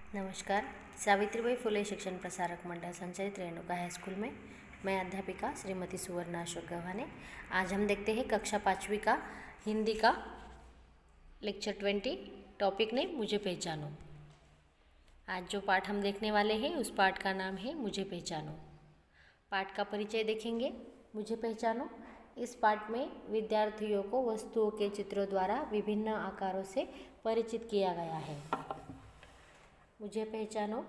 नमस्कार। सावित्रीबाई फुले शिक्षण प्रसारक मंडल संचालित रेणुका हाईस्कूल में मैं अध्यापिका श्रीमती सुवर्णा अशोक गव्हाने। आज हम देखते हैं कक्षा 5वीं का हिंदी का लेक्चर 20। टॉपिक ने मुझे पहचानो। आज जो पाठ हम देखने वाले हैं उस पाठ का नाम है मुझे पहचानो। पाठ का परिचय देखेंगे। मुझे पहचानो इस पाठ में विद्यार्थियों को वस्तुओं के चित्रों द्वारा विभिन्न आकारों से परिचित किया गया है। मुझे पहचानो।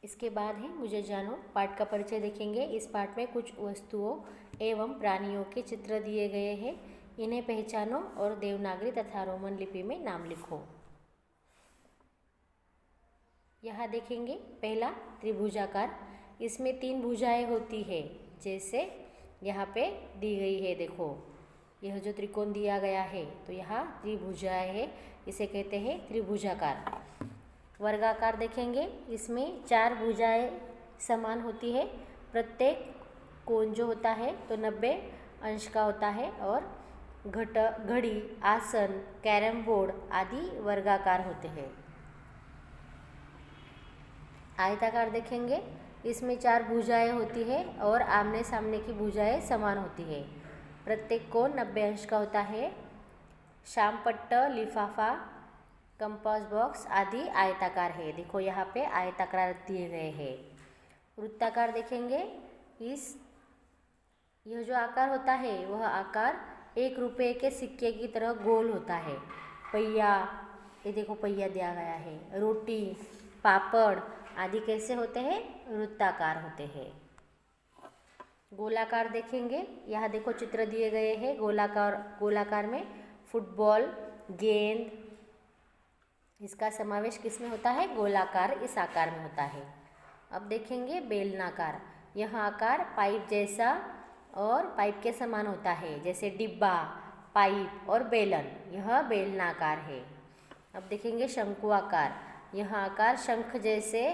इसके बाद है मुझे जानो। पाठ का परिचय देखेंगे। इस पाठ में कुछ वस्तुओं एवं प्राणियों के चित्र दिए गए हैं। इन्हें पहचानो और देवनागरी तथा रोमन लिपि में नाम लिखो। यहाँ देखेंगे पहला त्रिभुजाकार। इसमें 3 भुजाएं होती है, जैसे यहाँ पे दी गई है। देखो यह जो त्रिकोण दिया गया है तो यहाँ त्रिभुजाएं है, इसे कहते हैं त्रिभुजाकार। वर्गाकार देखेंगे। इसमें 4 भुजाएं समान होती है। प्रत्येक कोण जो होता है तो 90 अंश का होता है और घड़ी, आसन, कैरम बोर्ड आदि वर्गाकार होते हैं। आयताकार देखेंगे। इसमें 4 भुजाएं होती है और आमने सामने की भुजाएं समान होती है। प्रत्येक कोण 90 अंश का होता है। शामपट्ट, लिफाफा, कंपास बॉक्स आदि आयताकार है। देखो यहाँ पे आयताकार दिए गए हैं। वृत्ताकार देखेंगे। यह जो आकार होता है वह आकार 1 रुपये के सिक्के की तरह गोल होता है। पहिया, ये देखो पहिया दिया गया है। रोटी, पापड़ आदि कैसे होते हैं? वृत्ताकार होते हैं। गोलाकार देखेंगे। यहाँ देखो चित्र दिए गए हैं। गोलाकार में फुटबॉल, गेंद, इसका समावेश किस में होता है? गोलाकार इस आकार में होता है। अब देखेंगे बेलनाकार। यह आकार पाइप जैसा और पाइप के समान होता है, जैसे डिब्बा, पाइप और बेलन। यह बेलनाकार है। अब देखेंगे शंकु आकार। यह आकार शंख जैसे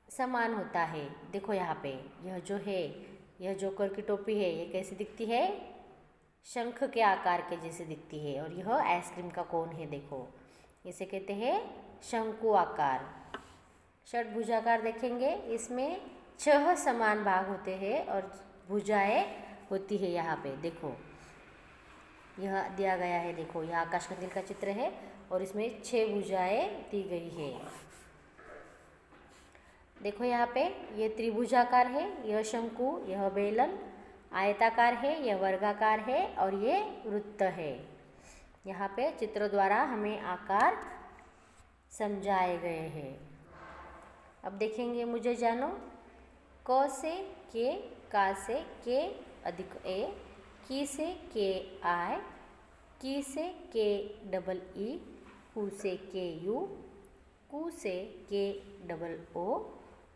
समान होता है। देखो यहाँ पे यह जो है, यह जोकर की टोपी है, ये कैसी दिखती है? शंख के आकार के जैसे दिखती है। और यह आइसक्रीम का कोन है। देखो इसे कहते हैं शंकु आकार। षटभुजाकार देखेंगे। इसमें 6 समान भाग होते हैं और भुजाएं होती है। यहाँ पे देखो यह दिया गया है। देखो यह आकाश कंदील का चित्र है और इसमें 6 भुजाएं दी गई है। देखो यहाँ पे ये त्रिभुजाकार है, यह शंकु, यह बेलन। आयताकार है, यह वर्गाकार है और ये वृत्त है। यहाँ पे चित्र द्वारा हमें आकार समझाए गए हैं। अब देखेंगे मुझे जानो। क से के, का से के अधिक ए, की से के आई, की से के डबल ई, कु से के यू, कु से के डबल ओ,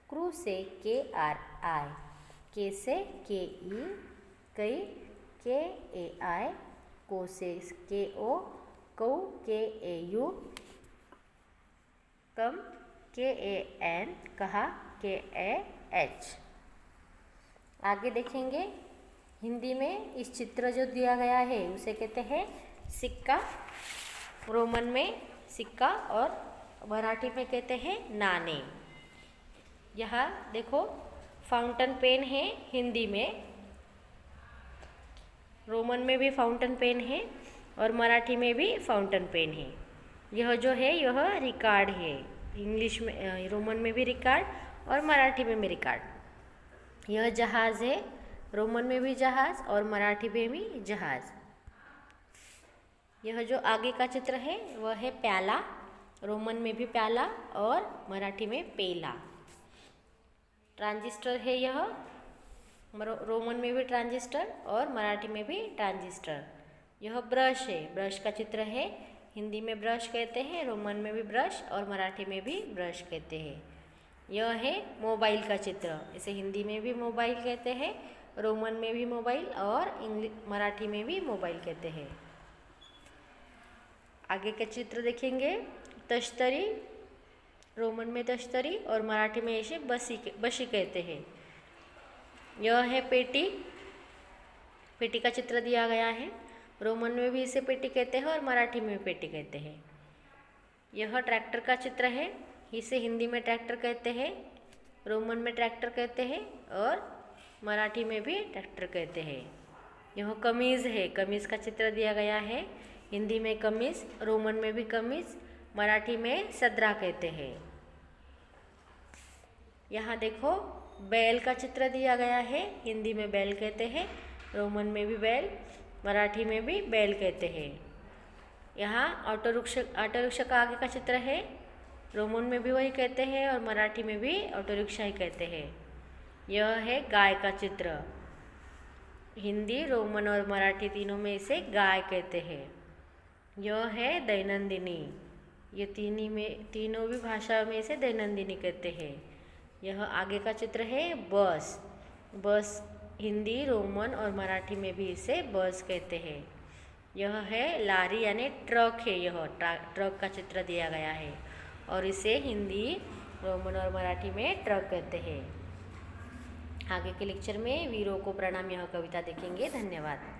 क्रू से के आर आई, के से के ई, कई के ए आई, को से के ओ, कौ के ए यू, कम के ए एन, कहा के ए एच। आगे देखेंगे हिंदी में इस चित्र जो दिया गया है उसे कहते हैं सिक्का। रोमन में सिक्का और मराठी में कहते हैं नाणे। यहाँ देखो फाउंटेन पेन है। हिंदी में, रोमन में भी फाउंटेन पेन है और मराठी में भी फाउंटेन पेन है। यह जो है यह रिकार्ड है। इंग्लिश में, रोमन में भी रिकार्ड और मराठी में भी रिकार्ड। यह जहाज़ है। रोमन में भी जहाज़ और मराठी में भी जहाज़। यह जो आगे का चित्र है वह है प्याला। रोमन में भी प्याला और मराठी में पेला। ट्रांजिस्टर है यह। रोमन में भी ट्रांजिस्टर और मराठी में भी ट्रांजिस्टर। यह ब्रश है। ब्रश का चित्र है। हिंदी में ब्रश कहते हैं, रोमन में भी ब्रश और मराठी में भी ब्रश कहते हैं। यह है मोबाइल का चित्र। इसे हिंदी में भी मोबाइल कहते हैं, रोमन में भी मोबाइल और मराठी में भी मोबाइल कहते हैं। आगे के चित्र देखेंगे। तश्तरी, रोमन में तश्तरी और मराठी में इसे बशी कहते हैं। यह है पेटी। पेटी का चित्र दिया गया है। रोमन में भी इसे पेटी कहते हैं और मराठी में भी पेटी कहते हैं। यह ट्रैक्टर का चित्र है। इसे हिंदी में ट्रैक्टर कहते हैं, रोमन में ट्रैक्टर कहते हैं और मराठी में भी ट्रैक्टर कहते हैं। यह कमीज़ है, कमीज़ का चित्र दिया गया है। हिंदी में कमीज़, रोमन में भी कमीज़, मराठी में सदरा कहते हैं। यहाँ देखो बैल का चित्र दिया गया है। हिंदी में बैल कहते हैं, रोमन में भी बैल, मराठी में भी बैल कहते हैं। यहाँ ऑटो रिक्शा का आगे का चित्र है। रोमन में भी वही कहते हैं और मराठी में भी ऑटो रिक्शा ही कहते हैं। यह है गाय का चित्र। हिंदी, रोमन और मराठी तीनों में इसे गाय कहते हैं। यह है दैनंदिनी। ये तीनों भी भाषा में इसे दैनंदिनी कहते हैं। यह आगे का चित्र है बस। बस हिंदी, रोमन और मराठी में भी इसे बस कहते हैं। यह है लारी यानी ट्रक है। यह ट्रक का चित्र दिया गया है और इसे हिंदी, रोमन और मराठी में ट्रक कहते हैं। आगे के लेक्चर में वीरों को प्रणाम यह कविता देखेंगे। धन्यवाद।